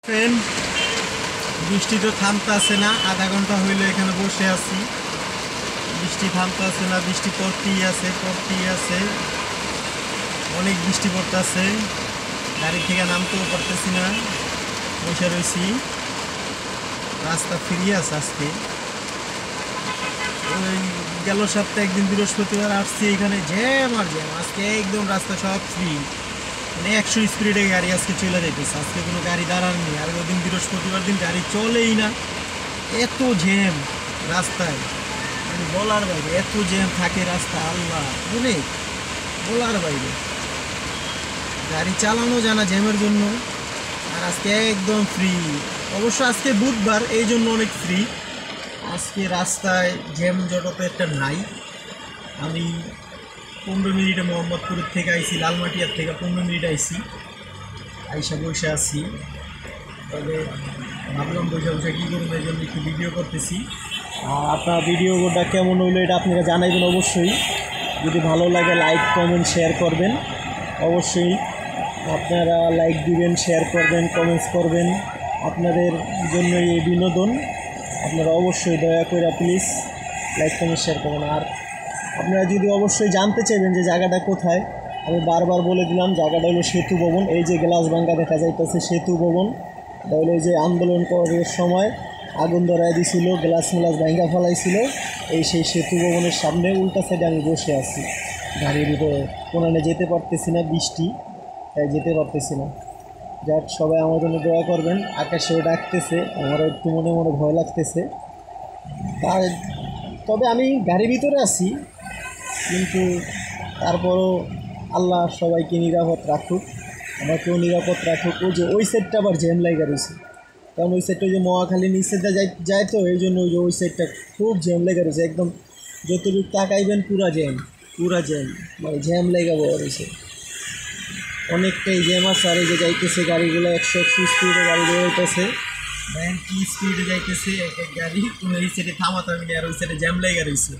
Friend, বৃষ্টি তো থামতেছে না। আধা ঘন্টা হইলে এখানে বসে আছি, বৃষ্টি থামতেছে না। বৃষ্টি পড়তেই আছে। অনেক বৃষ্টি পড়তেছে, গাড়ি থেকে নামতেও পারতেছি না, বসে রয়েছি। রাস্তা ফ্রি আছে আজকে। ওই গেল সপ্তাহে একদিন বৃহস্পতিবার আসছি, এখানে জ্যাম আর জ্যাম। আজকে একদম রাস্তা সব ফ্রি, মানে 100 স্পিডে গাড়ি আজকে চলে যাইতেছে। আজকে কোনো গাড়ি দাঁড়ার নেই। আর ওই দিন বৃহস্পতিবার দিন গাড়ি চলেই না, এত জ্যাম রাস্তায়, মানে বলার বাইরে। এত জ্যাম থাকে রাস্তা, আল্লাহ, অনেক বলার বাইরে। গাড়ি চালানো জানা জ্যামের জন্য। আর আজকে একদম ফ্রি। অবশ্য আজকে বুধবার, এই জন্য অনেক ফ্রি। আজকে রাস্তায় জ্যাম জটতে একটা নাই। আমি 15 মিনিটে মোহাম্মদপুরের থেকে আইছি, লালমাটিয়ার থেকে 15 মিনিট আইসা বসে আছি। তবে ভাবলাম বসে কী করবো, এই জন্য একটু ভিডিও করতেছি। আর আপনার ভিডিওটা কেমন হইলো এটা আপনারা জানাইবেন অবশ্যই। যদি ভালো লাগে লাইক কমেন্ট শেয়ার করবেন অবশ্যই। আপনারা লাইক দিবেন, শেয়ার করবেন, কমেন্টস করবেন। আপনাদের জন্য এই বিনোদন। আপনারা অবশ্যই দয়া করে প্লিজ লাইক কমেন্ট শেয়ার করবেন। আর আপনারা যদি অবশ্যই জানতে চাইবেন যে জায়গাটা কোথায়, আমি বারবার বলে দিলাম, জায়গাটা হলো সেতু ভবন। এই যে গ্লাস ভাঙ্গা দেখা যাইতেছে সেতু ভবন। তাহলে এই যে আন্দোলন করার সময় আগুন ধরায় দিছিল, গ্লাস ভাঙ্গা ফেলাইছিল, সেই সেতু ভবনের সামনে উল্টা সাইডে আমি বসে আছি গাড়ির ভিতরে। কোনানে যেতে পারতেছি না, বৃষ্টি, তাই যেতে পারতেছি না। যাক, সবাই আমার জন্য দোয়া করবেন। আকাশেও ডাকতেছে, আমারও একটু মনে মনে ভয় লাগতেছে। তবে আমি গাড়ির ভিতরে আছি, কিন্তু তারপরও আল্লাহ সবাইকে নিরাপদ রাখুক, আমাকেও নিরাপদ রাখুক। ওই সাইডটা আবার জ্যাম লাগা রয়েছে, কারণ ওই সাইডটা যে মহাখালী নিচেটা যায় তো, এই জন্য ওই সাইডটা খুব জ্যাম লেগে রয়েছে। একদম যতটুকু তাকাইবেন পুরা জ্যাম, মানে জ্যাম লেগে রয়েছে, অনেকটাই জ্যাম আছে। আর এই যে যাইতেছে গাড়িগুলো 100 স্পিডে গাড়ি বেরোতেছে, 90 স্পিডে যাইতেছে এক গাড়ি। কোনো এই সাইডে থামাতামি নেই, আর ওই সাইডে জ্যাম লেগে রয়েছে।